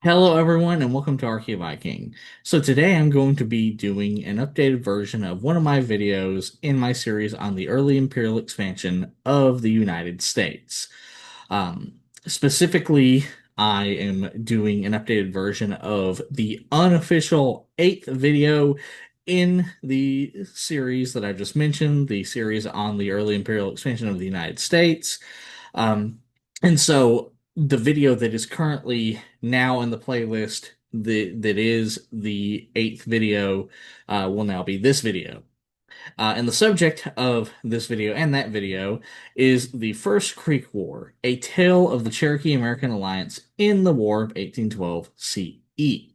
Hello, everyone, and welcome to Archie Viking. So today I'm going to be doing an updated version of one of my videos in my series on the early imperial expansion of the United States. Specifically, I am doing an updated version of the unofficial eighth video in the series that I just mentioned, the series on the early imperial expansion of the United States. Um, and so the video that is currently now in the playlist that is the eighth video will now be this video. And the subject of this video and that video is the First Creek War, a tale of the Cherokee-American alliance in the War of 1812 CE.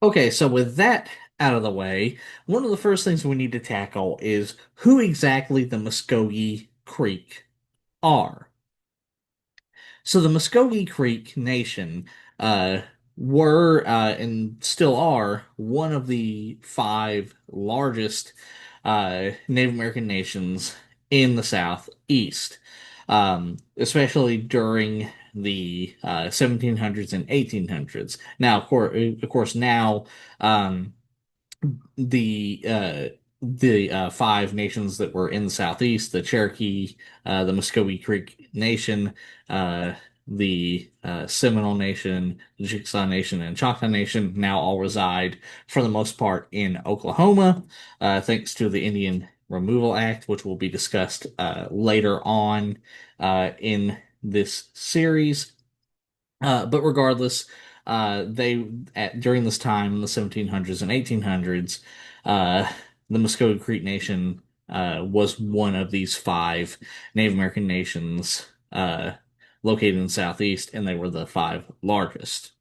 Okay, so with that out of the way, one of the first things we need to tackle is who exactly the Muscogee Creek are. So the Muscogee Creek Nation uh, were and still are one of the five largest Native American nations in the Southeast, especially during the 1700s and 1800s. Now, of course, now um, the five nations that were in the southeast, the Cherokee, the Muscogee Creek Nation, the Seminole Nation, the Chickasaw Nation, and Choctaw Nation now all reside for the most part in Oklahoma, thanks to the Indian Removal Act, which will be discussed later on in this series. But regardless, they during this time in the 1700s and 1800s, uh, the Muscogee Creek Nation was one of these five Native American nations located in the Southeast, and they were the five largest.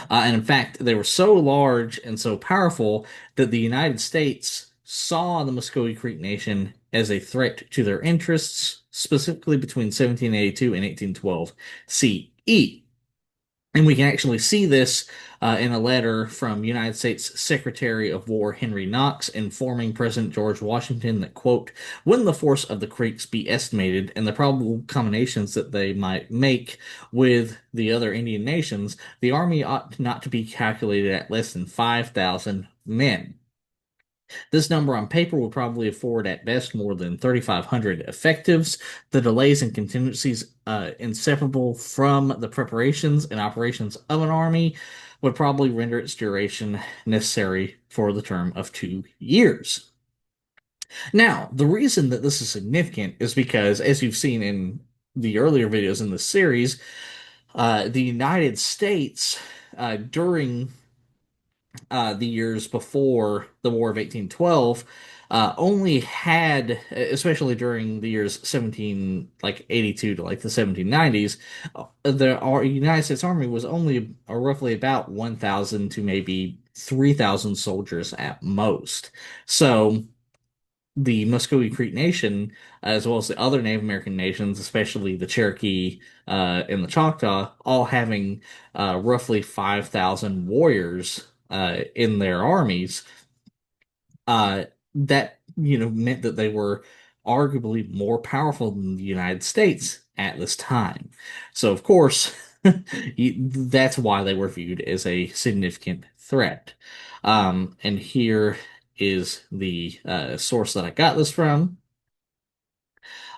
And in fact, they were so large and so powerful that the United States saw the Muscogee Creek Nation as a threat to their interests, specifically between 1782 and 1812 CE. And we can actually see this in a letter from United States Secretary of War Henry Knox informing President George Washington that, quote, when the force of the Creeks be estimated and the probable combinations that they might make with the other Indian nations, the army ought not to be calculated at less than 5,000 men. This number on paper would probably afford at best more than 3,500 effectives. The delays and contingencies inseparable from the preparations and operations of an army would probably render its duration necessary for the term of 2 years. Now, the reason that this is significant is because, as you've seen in the earlier videos in this series, the United States during the years before the War of 1812 only had, especially during the years 82 to like the 1790s, our United States Army was only roughly about 1,000 to maybe 3,000 soldiers at most. So the Muscogee Creek Nation, as well as the other Native American nations, especially the Cherokee and the Choctaw, all having roughly 5,000 warriors in their armies, that meant that they were arguably more powerful than the United States at this time. So, of course, that's why they were viewed as a significant threat. And here is the source that I got this from.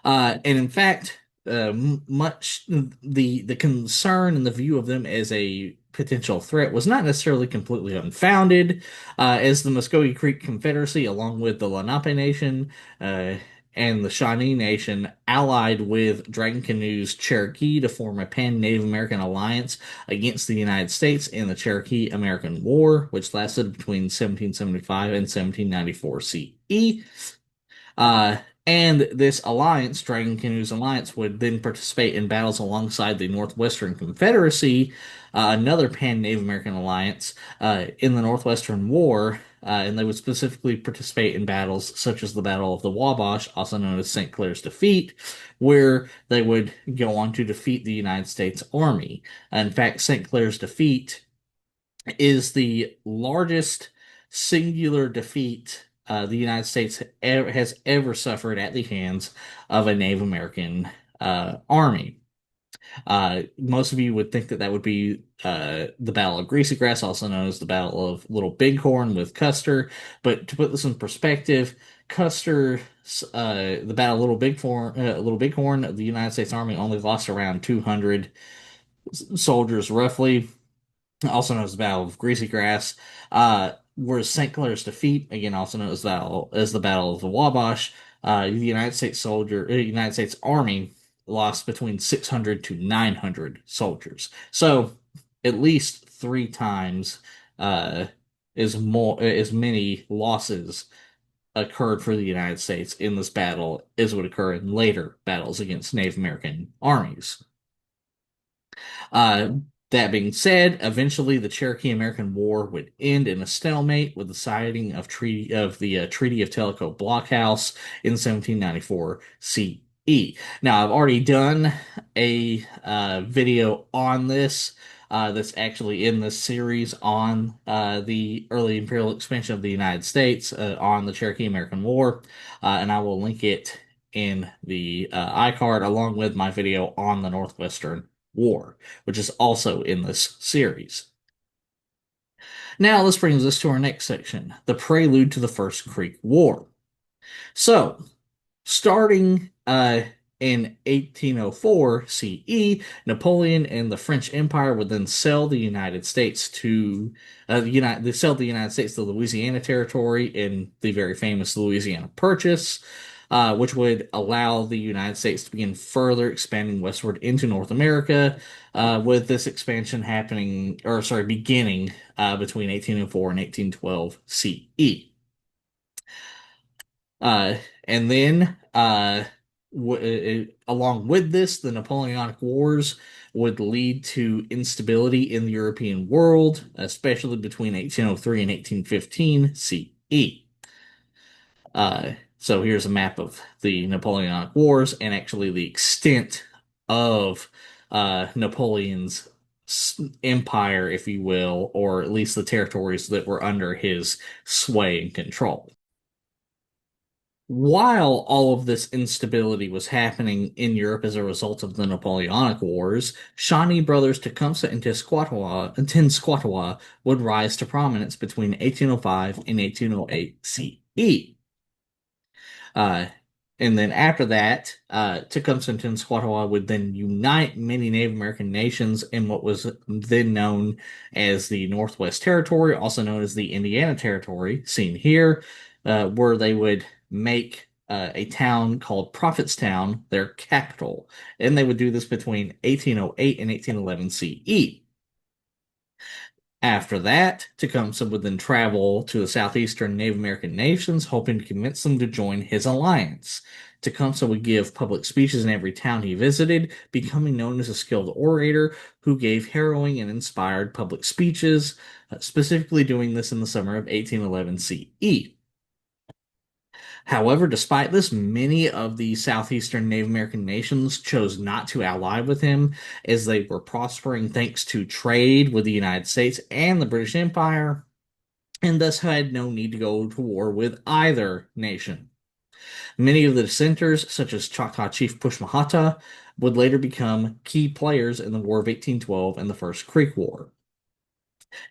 And in fact, much the concern and the view of them as a potential threat was not necessarily completely unfounded, as the Muscogee Creek Confederacy, along with the Lenape Nation and the Shawnee Nation, allied with Dragon Canoe's Cherokee to form a pan-Native American alliance against the United States in the Cherokee-American War, which lasted between 1775 and 1794 CE. Uh, and this alliance, Dragon Canoe's alliance, would then participate in battles alongside the Northwestern Confederacy, another pan-Native American alliance, in the Northwestern War, and they would specifically participate in battles such as the Battle of the Wabash, also known as St. Clair's Defeat, where they would go on to defeat the United States Army. In fact, St. Clair's Defeat is the largest singular defeat the United States has ever suffered at the hands of a Native American army. Most of you would think that that would be the Battle of Greasy Grass, also known as the Battle of Little Bighorn with Custer. But to put this in perspective, Custer, the Battle of Little Bighorn, the United States Army only lost around 200 soldiers, roughly, also known as the Battle of Greasy Grass. Whereas St. Clair's defeat, again also known as the Battle of the Wabash, the United States Army lost between 600 to 900 soldiers. So at least three times uh, as many losses occurred for the United States in this battle as would occur in later battles against Native American armies. Uh, that being said, eventually the Cherokee-American War would end in a stalemate with the signing of the Treaty of Tellico Blockhouse in 1794 CE. Now, I've already done a video on this. That's actually in this series on the early imperial expansion of the United States on the Cherokee-American War, and I will link it in the iCard along with my video on the Northwestern War, which is also in this series. Now, this brings us to our next section, the prelude to the First Creek War. So, starting in 1804 CE, Napoleon and the French Empire would then sell the United States to they sell the United States to the Louisiana Territory in the very famous Louisiana Purchase, which would allow the United States to begin further expanding westward into North America, with this expansion beginning between 1804 and 1812 CE. And then, along with this, the Napoleonic Wars would lead to instability in the European world, especially between 1803 and 1815 CE. So here's a map of the Napoleonic Wars and actually the extent of Napoleon's empire, if you will, or at least the territories that were under his sway and control. While all of this instability was happening in Europe as a result of the Napoleonic Wars, Shawnee brothers Tecumseh and Tenskwatawa would rise to prominence between 1805 and 1808 CE. Uh, and then after that, Tecumseh and Tenskwatawa would then unite many Native American nations in what was then known as the Northwest Territory, also known as the Indiana Territory, seen here, where they would make a town called Prophetstown their capital. And they would do this between 1808 and 1811 CE. After that, Tecumseh would then travel to the southeastern Native American nations, hoping to convince them to join his alliance. Tecumseh would give public speeches in every town he visited, becoming known as a skilled orator who gave harrowing and inspired public speeches, specifically doing this in the summer of 1811 CE. However, despite this, many of the southeastern Native American nations chose not to ally with him as they were prospering thanks to trade with the United States and the British Empire, and thus had no need to go to war with either nation. Many of the dissenters, such as Choctaw Chief Pushmahata, would later become key players in the War of 1812 and the First Creek War.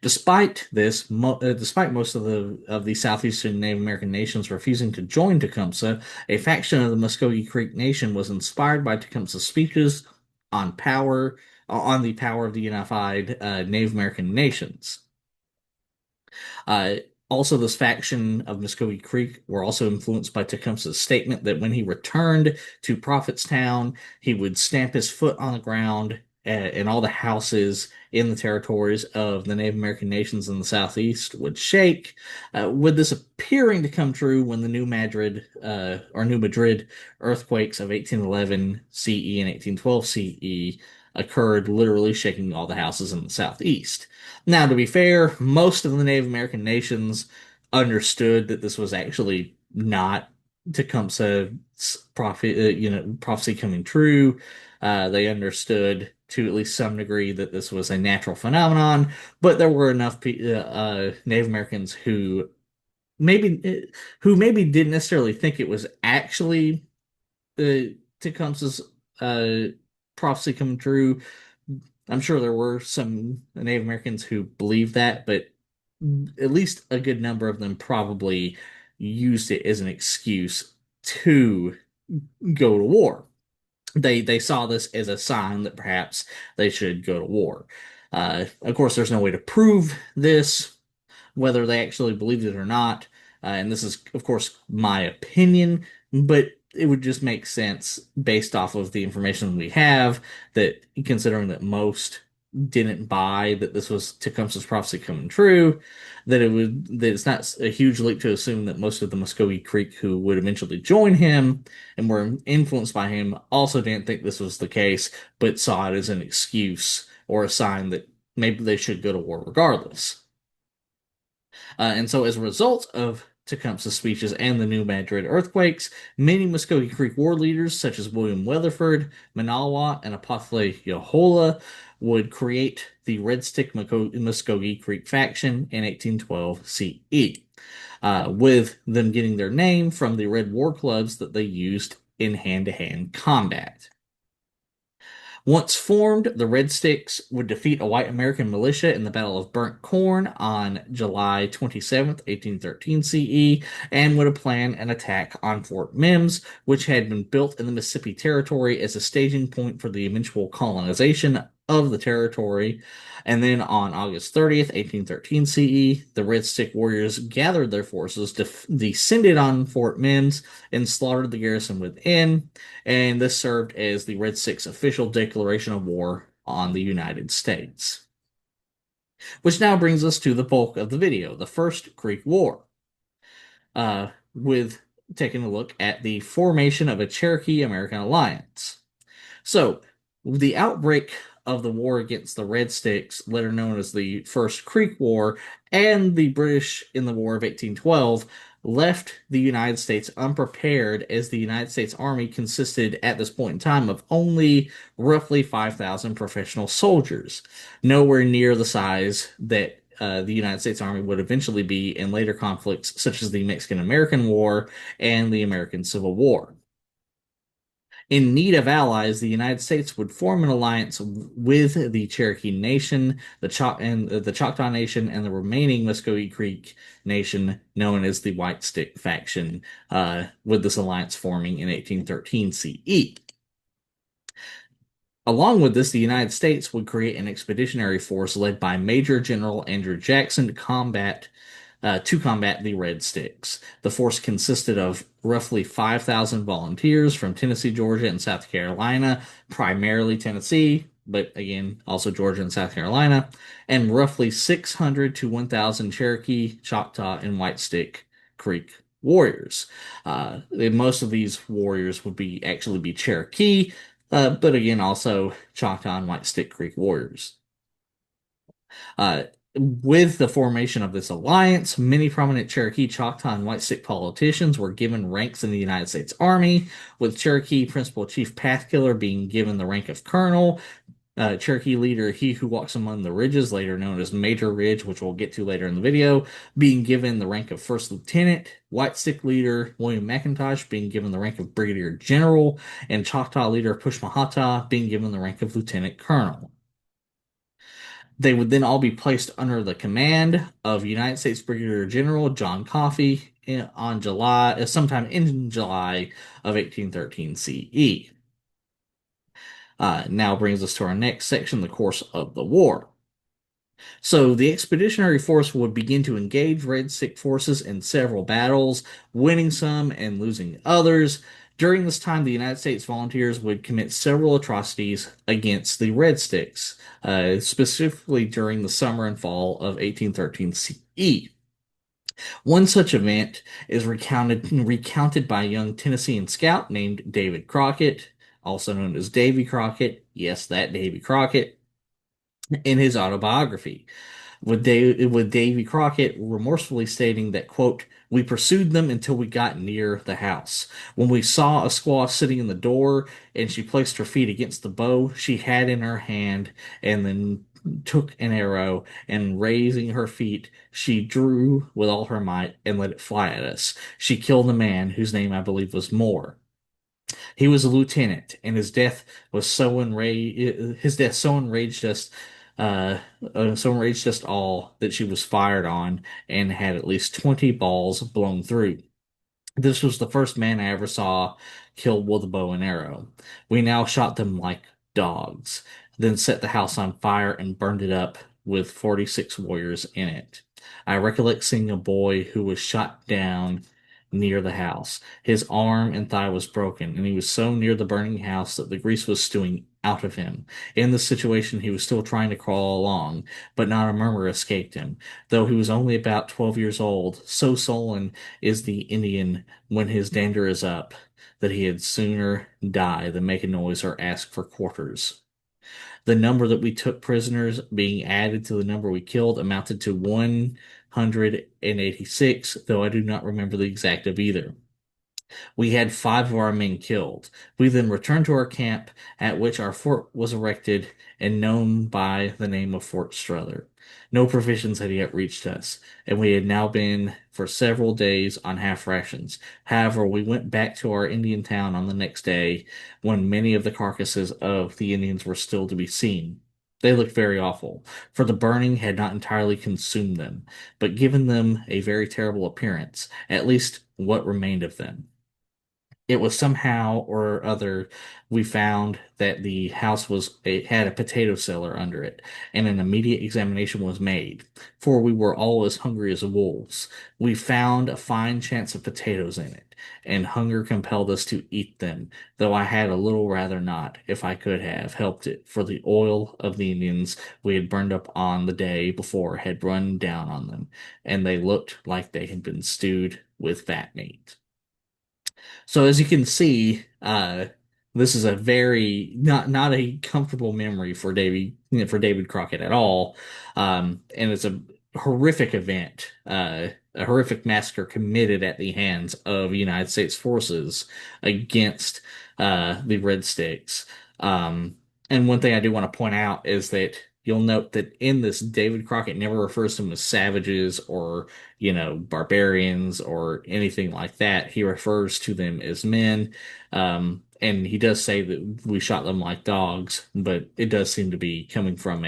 Despite this, despite most of the southeastern Native American nations refusing to join Tecumseh, a faction of the Muscogee Creek Nation was inspired by Tecumseh's speeches on the power of the unified Native American nations. Uh, Also, this faction of Muscogee Creek were also influenced by Tecumseh's statement that when he returned to Prophetstown, he would stamp his foot on the ground and all the houses in the territories of the Native American nations in the Southeast would shake, with this appearing to come true when the New Madrid earthquakes of 1811 CE and 1812 CE occurred, literally shaking all the houses in the Southeast. Now, to be fair, most of the Native American nations understood that this was actually not Tecumseh's prophecy coming true. They understood to at least some degree that this was a natural phenomenon, but there were enough Native Americans who maybe didn't necessarily think it was actually Tecumseh's prophecy come true. I'm sure there were some Native Americans who believed that, but at least a good number of them probably used it as an excuse to go to war. They saw this as a sign that perhaps they should go to war. Of course, there's no way to prove this, whether they actually believed it or not. And this is, of course, my opinion, but it would just make sense based off of the information we have that considering that most didn't buy that this was Tecumseh's prophecy coming true, that it's not a huge leap to assume that most of the Muscogee Creek who would eventually join him and were influenced by him also didn't think this was the case, but saw it as an excuse or a sign that maybe they should go to war regardless. And so, as a result of Tecumseh's speeches and the New Madrid earthquakes, many Muscogee Creek war leaders, such as William Weatherford, Manawat, and Apothle Yohola, would create the Red Stick Muscogee Creek faction in 1812 CE, with them getting their name from the red war clubs that they used in hand-to-hand combat. Once formed, the Red Sticks would defeat a white American militia in the Battle of Burnt Corn on July 27th, 1813 CE, and would plan an attack on Fort Mims, which had been built in the Mississippi Territory as a staging point for the eventual colonization of the territory. And then on August 30th, 1813 CE, the Red Stick warriors gathered their forces, descended on Fort Mims, and slaughtered the garrison within, and this served as the Red Sticks' official declaration of war on the United States. Which now brings us to the bulk of the video, the First Creek War, with taking a look at the formation of a Cherokee-American alliance. So, the outbreak of the war against the Red Sticks, later known as the First Creek War, and the British in the War of 1812 left the United States unprepared, as the United States Army consisted at this point in time of only roughly 5,000 professional soldiers, nowhere near the size that the United States Army would eventually be in later conflicts such as the Mexican-American War and the American Civil War. In need of allies, the United States would form an alliance with the Cherokee Nation, the Choctaw Nation, and the remaining Muscogee Creek Nation, known as the White Stick faction, with this alliance forming in 1813 CE. Along with this, the United States would create an expeditionary force led by Major General Andrew Jackson to combat the Red Sticks. The force consisted of roughly 5,000 volunteers from Tennessee, Georgia, and South Carolina, primarily Tennessee, but again, also Georgia and South Carolina, and roughly 600 to 1,000 Cherokee, Choctaw, and White Stick Creek warriors. Most of these warriors would actually be Cherokee, but again, also Choctaw and White Stick Creek warriors. Uh, with the formation of this alliance, many prominent Cherokee, Choctaw, and White Stick politicians were given ranks in the United States Army, with Cherokee Principal Chief Pathkiller being given the rank of colonel. Cherokee leader He Who Walks Among the Ridges, later known as Major Ridge, which we'll get to later in the video, being given the rank of First Lieutenant. White Stick leader William McIntosh being given the rank of Brigadier General, and Choctaw leader Pushmahata being given the rank of Lieutenant Colonel. They would then all be placed under the command of United States Brigadier General John Coffee sometime in July of 1813 CE. Now brings us to our next section, the course of the war. So the expeditionary force would begin to engage Red Stick forces in several battles, winning some and losing others. During this time, the United States volunteers would commit several atrocities against the Red Sticks, specifically during the summer and fall of 1813 CE. One such event is recounted by a young Tennessean scout named David Crockett, also known as Davy Crockett. Yes, that Davy Crockett, in his autobiography, with Davy Crockett remorsefully stating that, quote, "We pursued them until we got near the house. When we saw a squaw sitting in the door and she placed her feet against the bow she had in her hand and then took an arrow and raising her feet, she drew with all her might and let it fly at us. She killed a man whose name I believe was Moore." He was a lieutenant, and his death uh, so enraged us all that she was fired on and had at least 20 balls blown through. This was the first man I ever saw killed with a bow and arrow. We now shot them like dogs, then set the house on fire and burned it up with 46 warriors in it. I recollect seeing a boy who was shot down near the house. His arm and thigh was broken, and he was so near the burning house that the grease was stewing out of him. In this situation, he was still trying to crawl along, but not a murmur escaped him. Though he was only about 12 years old, so sullen is the Indian when his dander is up, that he had sooner die than make a noise or ask for quarters. The number that we took prisoners being added to the number we killed amounted to 186, though I do not remember the exact of either. We had five of our men killed. We then returned to our camp, at which our fort was erected and known by the name of Fort Strother. No provisions had yet reached us, and we had now been for several days on half rations. However, we went back to our Indian town on the next day when many of the carcasses of the Indians were still to be seen. They looked very awful, for the burning had not entirely consumed them, but given them a very terrible appearance, at least what remained of them. It was somehow or other we found that the house it had a potato cellar under it, and an immediate examination was made, for we were all as hungry as wolves. We found a fine chance of potatoes in it, and hunger compelled us to eat them, though I had a little rather not, if I could have helped it, for the oil of the Indians we had burned up on the day before had run down on them, and they looked like they had been stewed with fat meat. So as you can see, this is a very not a comfortable memory for David Crockett at all, and it's a horrific event, a horrific massacre committed at the hands of United States forces against the Red Sticks. And one thing I do want to point out is that you'll note that in this, David Crockett never refers to them as savages or barbarians or anything like that. He refers to them as men. And he does say that we shot them like dogs, but it does seem to be coming from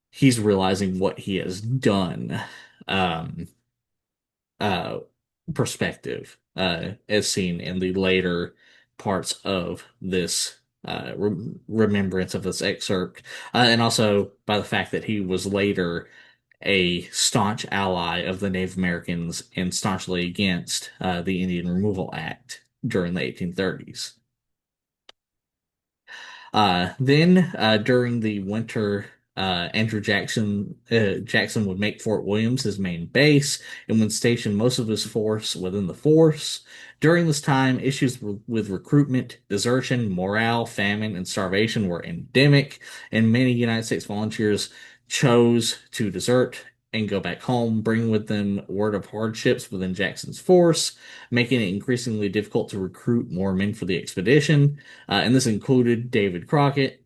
he's realizing what he has done, um, uh, perspective, as seen in the later parts of this remembrance of this excerpt, and also by the fact that he was later a staunch ally of the Native Americans and staunchly against the Indian Removal Act during the 1830s. Then during the winter, Andrew Jackson would make Fort Williams his main base and would station most of his force within the force. During this time, issues with recruitment, desertion, morale, famine, and starvation were endemic, and many United States volunteers chose to desert and go back home, bringing with them word of hardships within Jackson's force, making it increasingly difficult to recruit more men for the expedition. And this included David Crockett.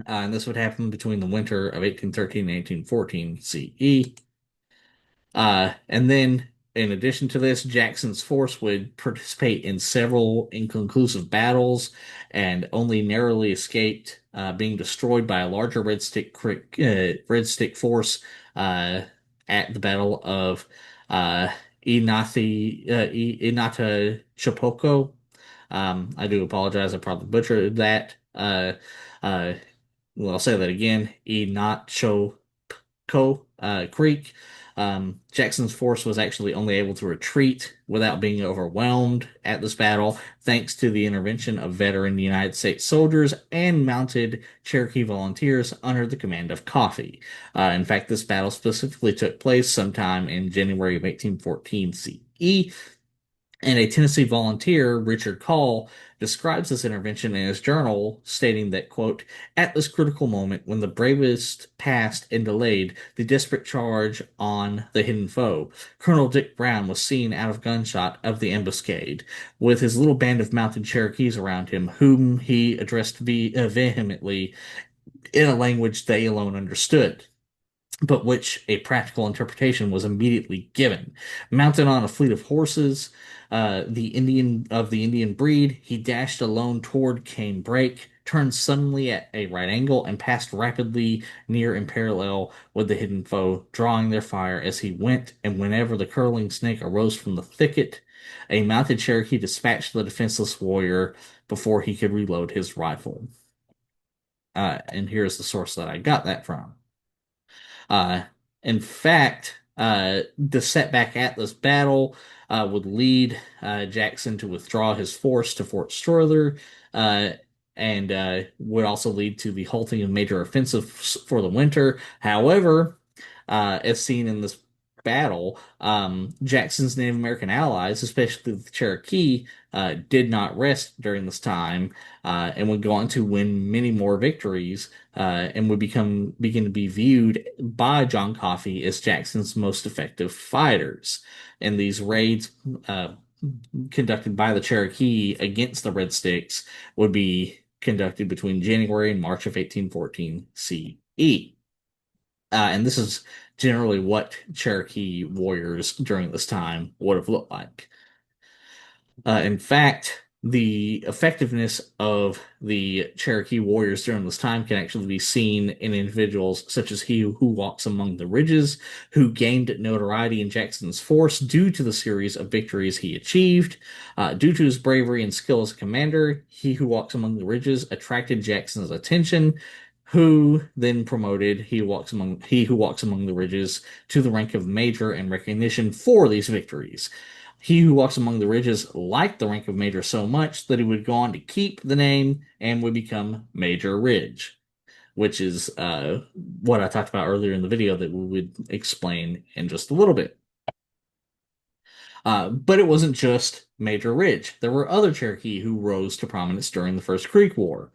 And this would happen between the winter of 1813 and 1814 CE. And then, in addition to this, Jackson's force would participate in several inconclusive battles and only narrowly escaped being destroyed by a larger Red Stick force at the Battle of uh, Inata Chapoco. I do apologize. I probably butchered that. Uh, well, I'll say that again. Inacho Creek. Jackson's force was actually only able to retreat without being overwhelmed at this battle, thanks to the intervention of veteran United States soldiers and mounted Cherokee volunteers under the command of Coffee. In fact, this battle specifically took place sometime in January of 1814 CE, and a Tennessee volunteer, Richard Call, describes this intervention in his journal, stating that, quote, at this critical moment, when the bravest passed and delayed the desperate charge on the hidden foe, Colonel Dick Brown was seen out of gunshot of the ambuscade, with his little band of mounted Cherokees around him, whom he addressed vehemently in a language they alone understood. but which a practical interpretation was immediately given. Mounted on a fleet of horses, the Indian breed, he dashed alone toward Canebrake, turned suddenly at a right angle, and passed rapidly near in parallel with the hidden foe, drawing their fire as he went. And whenever the curling snake arose from the thicket, a mounted Cherokee dispatched the defenseless warrior before he could reload his rifle. And here's the source that I got that from. Uh, in fact, the setback at this battle would lead Jackson to withdraw his force to Fort Strother, uh, and would also lead to the halting of major offensives for the winter. However, as seen in this battle, Jackson's Native American allies, especially the Cherokee, did not rest during this time, and would go on to win many more victories, and would begin to be viewed by John Coffey as Jackson's most effective fighters. And these raids, conducted by the Cherokee against the Red Sticks, would be conducted between January and March of 1814 CE. And this is generally what Cherokee warriors during this time would have looked like. In fact, the effectiveness of the Cherokee warriors during this time can actually be seen in individuals such as he who walks among the ridges, who gained notoriety in Jackson's force due to the series of victories he achieved. Due to his bravery and skill as a commander, he who walks among the ridges attracted Jackson's attention, who then promoted he who walks among the ridges to the rank of major and recognition for these victories. He who walks among the ridges liked the rank of major so much that he would go on to keep the name and would become Major Ridge, which is what I talked about earlier in the video that we would explain in just a little bit. But it wasn't just Major Ridge. There were other Cherokee who rose to prominence during the First Creek War.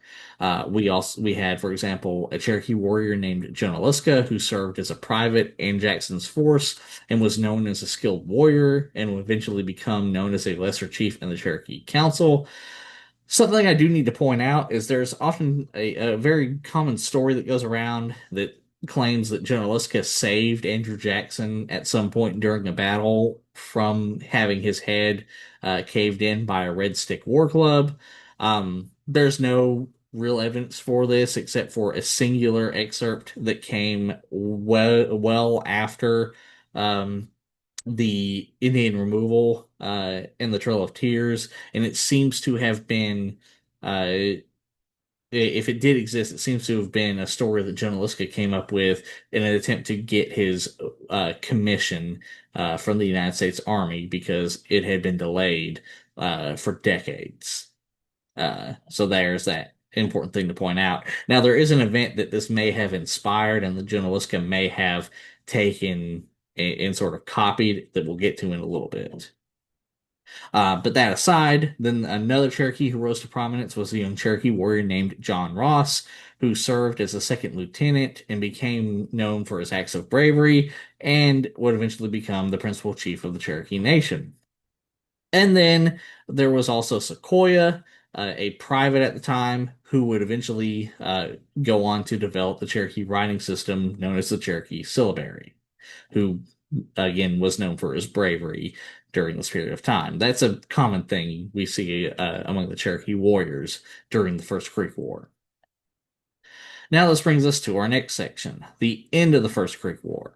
We had, for example, a Cherokee warrior named Junaluska who served as a private in Jackson's force and was known as a skilled warrior and would eventually become known as a lesser chief in the Cherokee Council. Something I do need to point out is there's often a very common story that goes around that claims that Junaluska saved Andrew Jackson at some point during a battle from having his head caved in by a Red Stick War Club. There's no real evidence for this except for a singular excerpt that came well after um, the Indian removal in the Trail of Tears, and it seems to have been, if it did exist, it seems to have been a story that John Liska came up with in an attempt to get his commission from the United States Army because it had been delayed for decades. So there's that important thing to point out. Now, there is an event that this may have inspired and the Junaluska may have taken and sort of copied that we'll get to in a little bit. But that aside, then another Cherokee who rose to prominence was a young Cherokee warrior named John Ross, who served as a second lieutenant and became known for his acts of bravery and would eventually become the principal chief of the Cherokee Nation. And then there was also Sequoia, a private at the time, who would eventually go on to develop the Cherokee writing system known as the Cherokee Syllabary, who again was known for his bravery during this period of time. That's a common thing we see among the Cherokee warriors during the First Creek War. Now this brings us to our next section, the end of the First Creek War.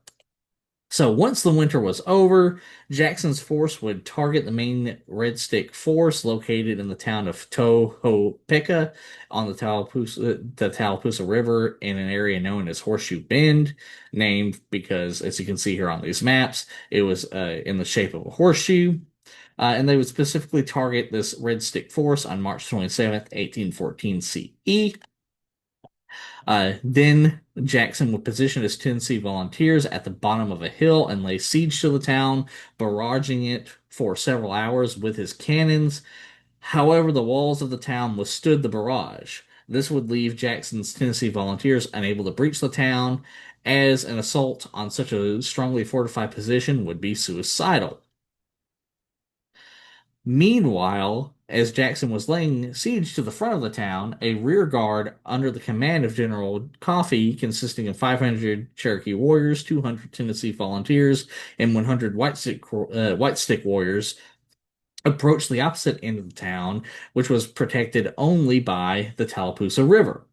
So once the winter was over, Jackson's force would target the main Red Stick force located in the town of Tohopeka on the Tallapoosa River in an area known as Horseshoe Bend, named because, as you can see here on these maps, it was in the shape of a horseshoe. And they would specifically target this Red Stick force on March 27th, 1814 CE. Then Jackson would position his Tennessee volunteers at the bottom of a hill and lay siege to the town, barraging it for several hours with his cannons. However, the walls of the town withstood the barrage. This would leave Jackson's Tennessee volunteers unable to breach the town, as an assault on such a strongly fortified position would be suicidal. Meanwhile, As Jackson was laying siege to the front of the town, a rear guard under the command of General Coffee, consisting of 500 Cherokee warriors, 200 Tennessee volunteers, and 100 White Stick warriors, approached the opposite end of the town, which was protected only by the Tallapoosa River.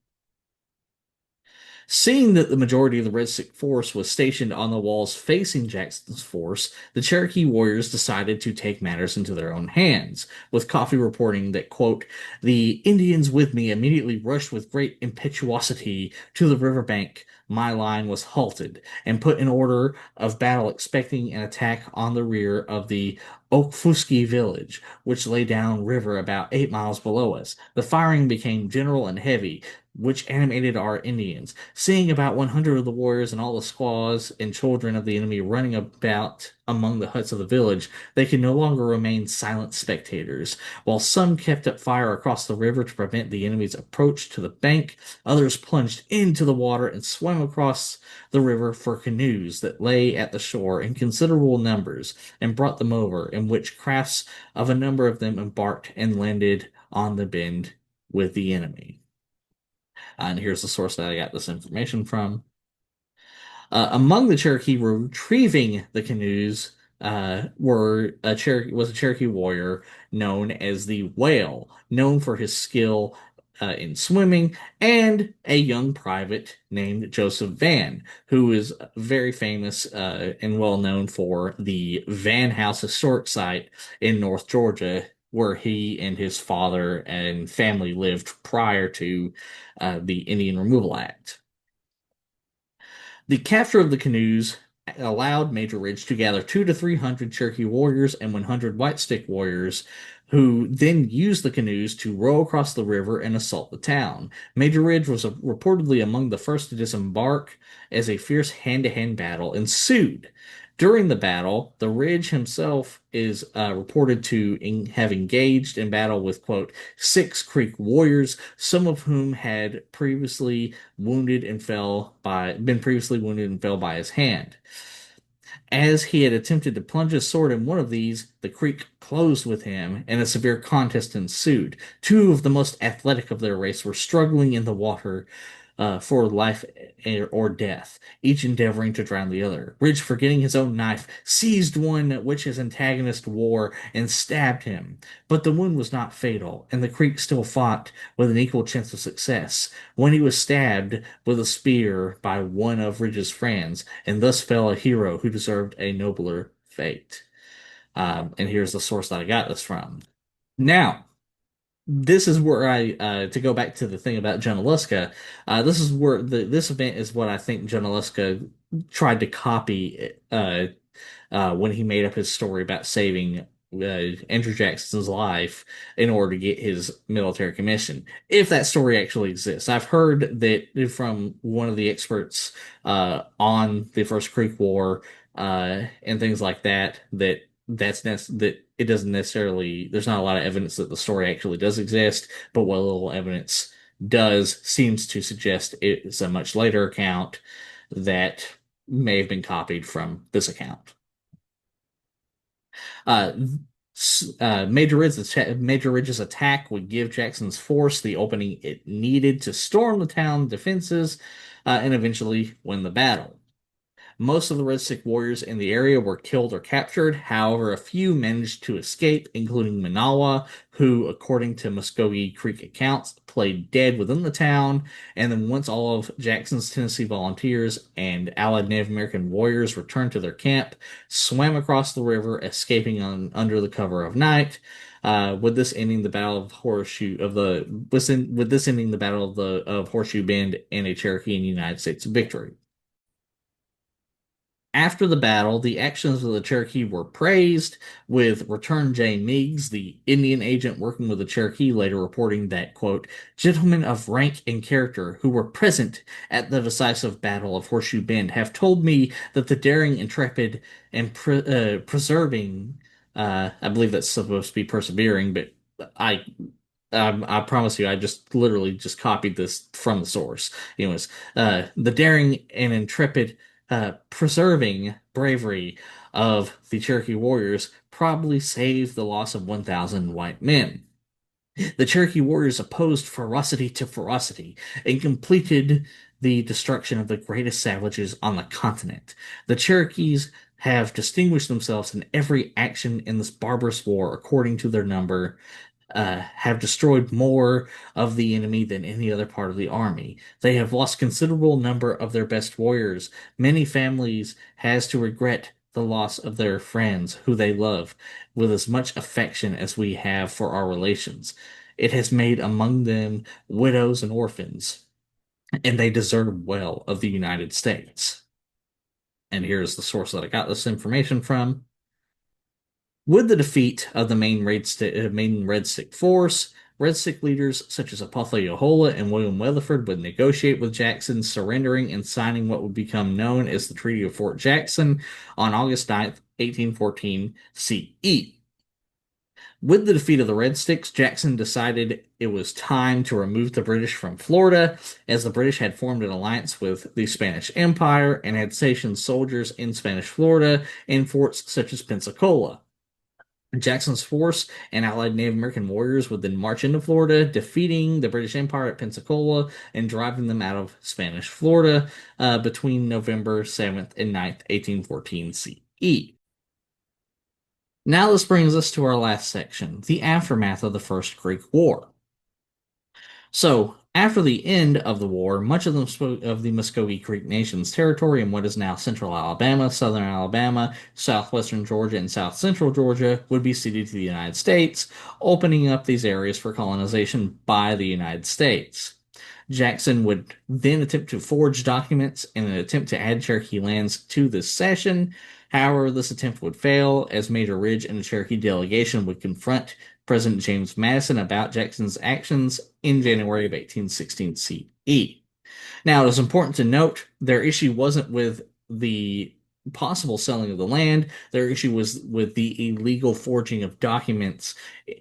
Seeing that the majority of the Red Stick force was stationed on the walls facing Jackson's force, the Cherokee warriors decided to take matters into their own hands, with Coffee reporting that, quote, "The Indians with me immediately rushed with great impetuosity to the river bank. My line was halted and put in order of battle, expecting an attack on the rear of the Okfuskee village, which lay down river about 8 miles below us. The firing became general and heavy, which animated our Indians. Seeing about 100 of the warriors and all the squaws and children of the enemy running about among the huts of the village, they could no longer remain silent spectators. While some kept up fire across the river to prevent the enemy's approach to the bank, others plunged into the water and swam across the river for canoes that lay at the shore in considerable numbers and brought them over, in which crafts of a number of them embarked and landed on the bend with the enemy." And here's the source that I got this information from. Among the Cherokee retrieving the canoes was a Cherokee warrior known as the Whale, known for his skill in swimming, and a young private named Joseph Van, who is very famous and well known for the Van House historic site in North Georgia, where he and his father and family lived prior to the Indian Removal Act. The capture of the canoes allowed Major Ridge to gather 200 to 300 Cherokee warriors and 100 White Stick warriors, who then used the canoes to row across the river and assault the town. Major Ridge was reportedly among the first to disembark as a fierce hand-to-hand battle ensued. During the battle, the Ridge himself is reported to have engaged in battle with, quote, 6 Creek warriors, some of whom had been previously wounded and fell by his hand. As he had attempted to plunge his sword in one of these, the creek closed with him, and a severe contest ensued. Two of the most athletic of their race were struggling in the water for life or death, each endeavoring to drown the other. Ridge, forgetting his own knife, seized one which his antagonist wore and stabbed him. But the wound was not fatal, and the Creek still fought with an equal chance of success when he was stabbed with a spear by one of Ridge's friends, and thus fell a hero who deserved a nobler fate. And here's the source that I got this from. Now, this is where to go back to the thing about Junaluska, this is where this event is what I think Junaluska tried to copy when he made up his story about saving Andrew Jackson's life in order to get his military commission. If that story actually exists, I've heard that from one of the experts on the First Creek War and things like that that it doesn't necessarily, there's not a lot of evidence that the story actually does exist, but what little evidence does seems to suggest it's a much later account that may have been copied from this account. Uh, Major Ridge's attack would give Jackson's force the opening it needed to storm the town defenses and eventually win the battle. Most of the Red Stick warriors in the area were killed or captured. However, a few managed to escape, including Manawa, who, according to Muscogee Creek accounts, played dead within the town. And then once all of Jackson's Tennessee volunteers and allied Native American warriors returned to their camp, swam across the river, escaping under the cover of night. With this ending the Battle of Horseshoe Bend and a Cherokee and United States victory. After the battle, the actions of the Cherokee were praised, with Return J. Meigs, the Indian agent working with the Cherokee, later reporting that, quote, "Gentlemen of rank and character who were present at the decisive battle of Horseshoe Bend have told me that the daring, intrepid, and preserving, I believe that's supposed to be persevering, but I I promise you, I just literally just copied this from the source. Anyways, the daring and intrepid, preserving bravery of the Cherokee warriors probably saved the loss of 1,000 white men. The Cherokee warriors opposed ferocity to ferocity and completed the destruction of the greatest savages on the continent. The Cherokees have distinguished themselves in every action in this barbarous war according to their number, have destroyed more of the enemy than any other part of the army. They have lost considerable number of their best warriors. Many families has to regret the loss of their friends who they love with as much affection as we have for our relations. It has made among them widows and orphans, and they deserve well of the United States. And here's the source that I got this information from. With the defeat of the main Red Stick force, Red Stick leaders such as Yohola and William Weatherford would negotiate with Jackson, surrendering and signing what would become known as the Treaty of Fort Jackson on August 9th, 1814 CE. With the defeat of the Red Sticks, Jackson decided it was time to remove the British from Florida, as the British had formed an alliance with the Spanish Empire and had stationed soldiers in Spanish Florida in forts such as Pensacola. Jackson's force and allied Native American warriors would then march into Florida, defeating the British Empire at Pensacola and driving them out of Spanish Florida between November 7th and 9th, 1814 CE. Now this brings us to our last section, the aftermath of the First Creek War. So, after the end of the war, much of the Muscogee Creek Nation's territory in what is now central Alabama, southern Alabama, southwestern Georgia, and south central Georgia would be ceded to the United States, opening up these areas for colonization by the United States. Jackson would then attempt to forge documents in an attempt to add Cherokee lands to this cession. However, this attempt would fail, as Major Ridge and the Cherokee delegation would confront President James Madison about Jackson's actions in January of 1816 CE. Now, it is important to note their issue wasn't with the possible selling of the land. Their issue was with the illegal forging of documents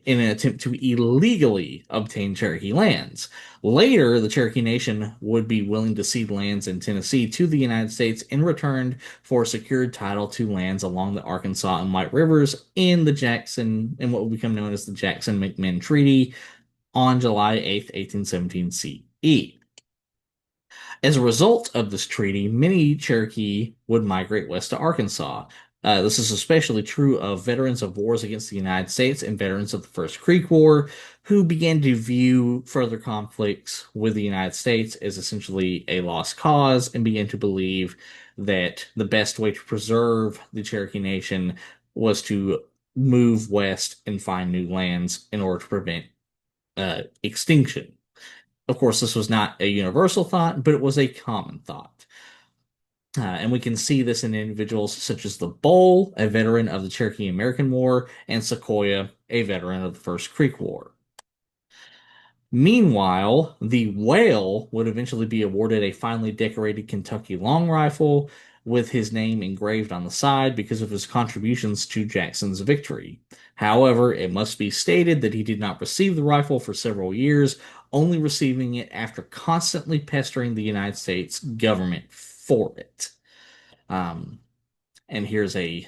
in an attempt to illegally obtain Cherokee lands. Later, the Cherokee Nation would be willing to cede lands in Tennessee to the United States in return for secured title to lands along the Arkansas and White Rivers in what would become known as the Jackson-McMinn Treaty on July 8th, 1817 CE. As a result of this treaty, many Cherokee would migrate west to Arkansas. This is especially true of veterans of wars against the United States and veterans of the First Creek War, who began to view further conflicts with the United States as essentially a lost cause and began to believe that the best way to preserve the Cherokee Nation was to move west and find new lands in order to prevent extinction. Of course, this was not a universal thought, but it was a common thought. And we can see this in individuals such as the Bull, a veteran of the Cherokee-American War, and Sequoyah, a veteran of the First Creek War. Meanwhile, the Whale would eventually be awarded a finely decorated Kentucky long rifle with his name engraved on the side because of his contributions to Jackson's victory. However, it must be stated that he did not receive the rifle for several years, only receiving it after constantly pestering the United States government for it. And here's a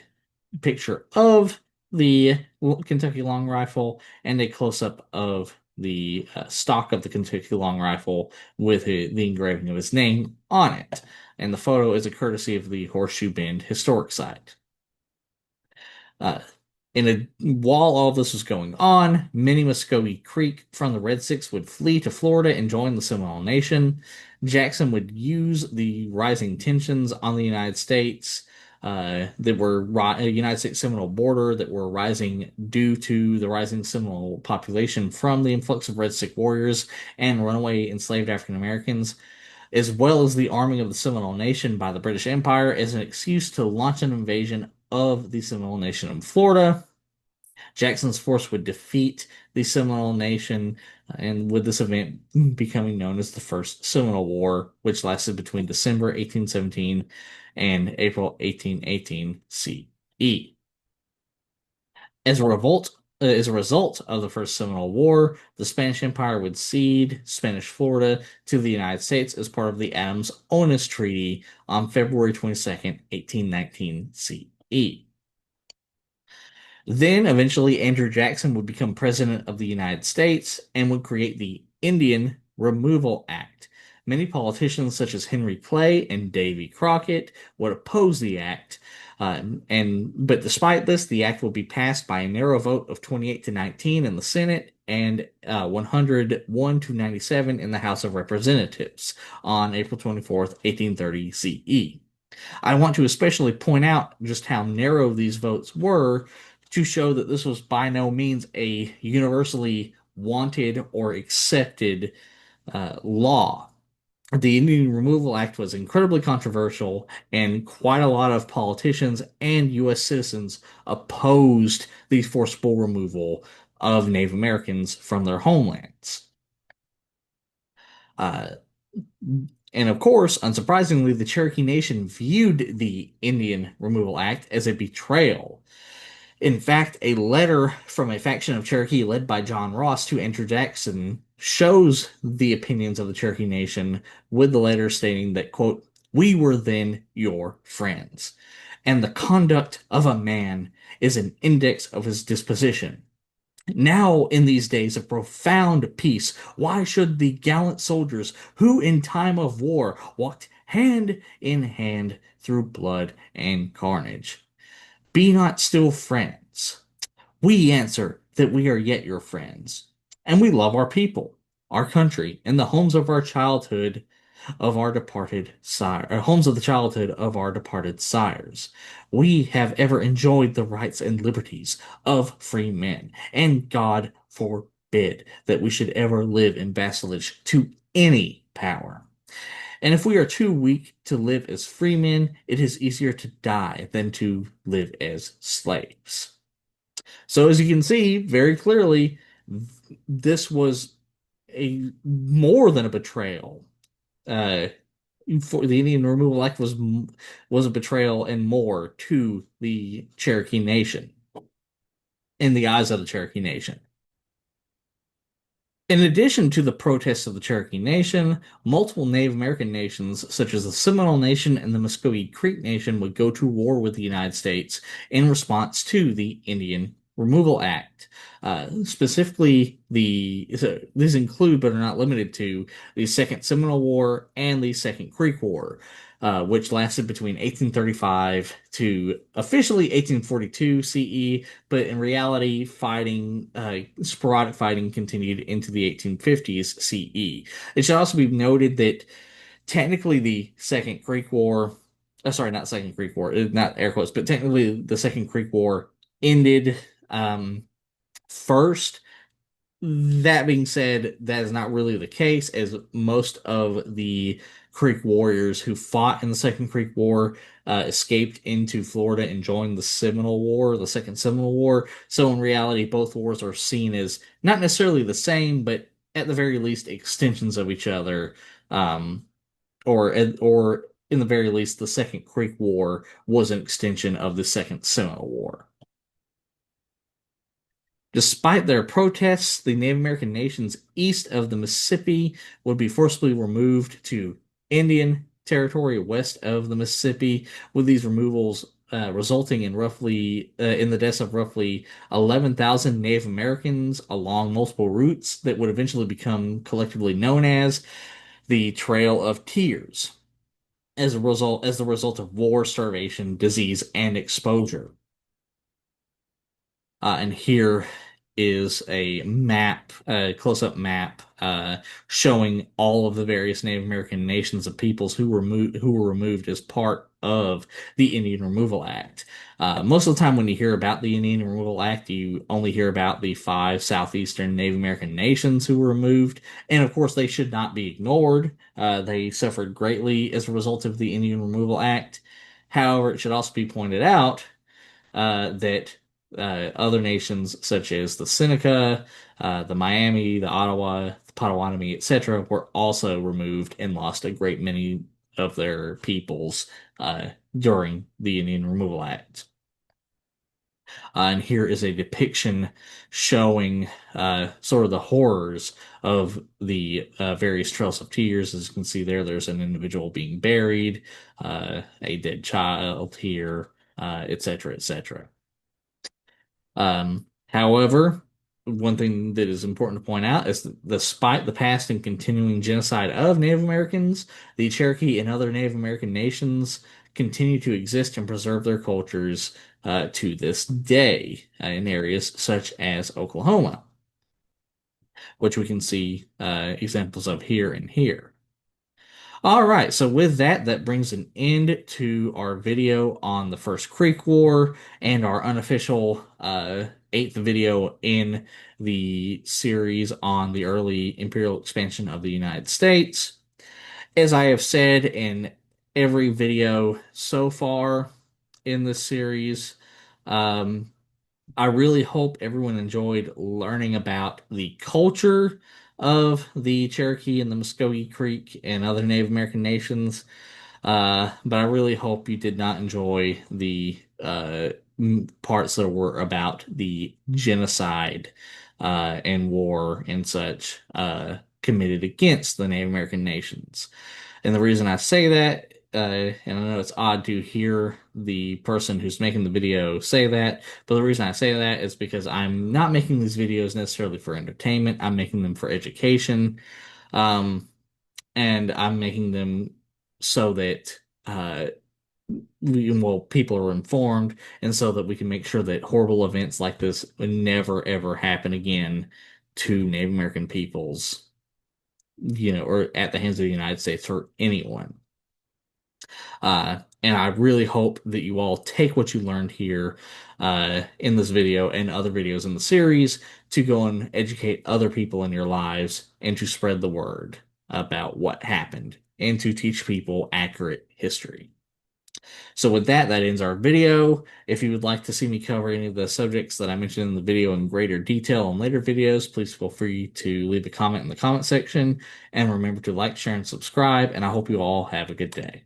picture of the Kentucky long rifle and a close-up of the stock of the Kentucky long rifle with the engraving of his name on it. And the photo is a courtesy of the Horseshoe Bend Historic Site. While all this was going on, many Muscogee Creek from the Red Sticks would flee to Florida and join the Seminole Nation. Jackson would use the rising tensions on the United States that were United States Seminole border that were rising due to the rising Seminole population from the influx of Red Stick warriors and runaway enslaved African Americans, as well as the arming of the Seminole Nation by the British Empire as an excuse to launch an invasion of the Seminole Nation in Florida. Jackson's force would defeat the Seminole Nation, and with this event becoming known as the First Seminole War, which lasted between December 1817 and April 1818 CE. As a result of the First Seminole War, the Spanish Empire would cede Spanish Florida to the United States as part of the Adams-Onis Treaty on February 22nd, 1819 CE. Then eventually Andrew Jackson would become president of the United States and would create the Indian Removal Act. Many politicians, such as Henry Clay and Davy Crockett, would oppose the act. But despite this, the act will be passed by a narrow vote of 28 to 19 in the Senate and 101 to 97 in the House of Representatives on April 24th, 1830 CE. I want to especially point out just how narrow these votes were to show that this was by no means a universally wanted or accepted law. The Indian Removal Act was incredibly controversial, and quite a lot of politicians and U.S. citizens opposed the forcible removal of Native Americans from their homelands. Uh, and of course, unsurprisingly, the Cherokee Nation viewed the Indian Removal Act as a betrayal. In fact, a letter from a faction of Cherokee led by John Ross to Andrew Jackson shows the opinions of the Cherokee Nation, with the letter stating that, quote, "We were then your friends, and the conduct of a man is an index of his disposition. Now, in these days of profound peace, why should the gallant soldiers who in time of war walked hand in hand through blood and carnage be not still friends? We answer that we are yet your friends, and we love our people, our country, and the homes of our childhood of our departed sire, homes of the childhood of our departed sires. We have ever enjoyed the rights and liberties of free men, and God forbid that we should ever live in vassalage to any power. And if we are too weak to live as free men, it is easier to die than to live as slaves." So, as you can see very clearly, this was a more than a betrayal. Uh, for the Indian Removal Act was a betrayal and more to the Cherokee Nation in the eyes of the Cherokee Nation. In addition to the protests of the Cherokee Nation, multiple Native American nations, such as the Seminole Nation and the Muscogee Creek Nation, would go to war with the United States in response to the Indian Removal Act. Specifically, these include but are not limited to the Second Seminole War and the Second Creek War, which lasted between 1835 to officially 1842 CE, but in reality, sporadic fighting continued into the 1850s CE. It should also be noted that technically the Second Creek War, sorry, not Second Creek War, not air quotes, but technically the Second Creek War ended first. That being said, that is not really the case, as most of the Creek warriors who fought in the Second Creek War escaped into Florida and joined the Seminole War, the Second Seminole War. So, in reality, both wars are seen as not necessarily the same, but at the very least, extensions of each other. Um, or in the very least, the Second Creek War was an extension of the Second Seminole War. Despite their protests, the Native American nations east of the Mississippi would be forcibly removed to Indian territory west of the Mississippi, with these removals resulting in the deaths of roughly 11,000 Native Americans along multiple routes that would eventually become collectively known as the Trail of Tears, as the result of war, starvation, disease, and exposure. And here is a map, a close-up map, showing all of the various Native American nations of peoples who were removed as part of the Indian Removal Act. Most of the time, when you hear about the Indian Removal Act, you only hear about the five southeastern Native American nations who were removed, and of course, they should not be ignored. They suffered greatly as a result of the Indian Removal Act. However, it should also be pointed out that other nations such as the Seneca, the Miami, the Ottawa, the Potawatomi, etc., were also removed and lost a great many of their peoples during the Indian Removal Act. And here is a depiction showing sort of the horrors of the various Trails of Tears. As you can see there, there's an individual being buried, a dead child here, etc., etc. However, one thing that is important to point out is that despite the past and continuing genocide of Native Americans, the Cherokee and other Native American nations continue to exist and preserve their cultures to this day in areas such as Oklahoma, which we can see examples of here and here. All right, so with that, that brings an end to our video on the First Creek War and our unofficial eighth video in the series on the early imperial expansion of the United States. As I have said in every video so far in this series, um, I really hope everyone enjoyed learning about the culture of the Cherokee and the Muscogee Creek and other Native American nations. But I really hope you did not enjoy the parts that were about the genocide and war and such committed against the Native American nations. And the reason I say that, and I know it's odd to hear the person who's making the video say that, but the reason I say that is because I'm not making these videos necessarily for entertainment. I'm making them for education. Um, and I'm making them so that people are informed, and so that we can make sure that horrible events like this would never ever happen again to Native American peoples, or at the hands of the United States or anyone. And I really hope that you all take what you learned here in this video and other videos in the series to go and educate other people in your lives and to spread the word about what happened and to teach people accurate history. So with that, that ends our video. If you would like to see me cover any of the subjects that I mentioned in the video in greater detail in later videos, please feel free to leave a comment in the comment section. And remember to like, share, and subscribe. And I hope you all have a good day.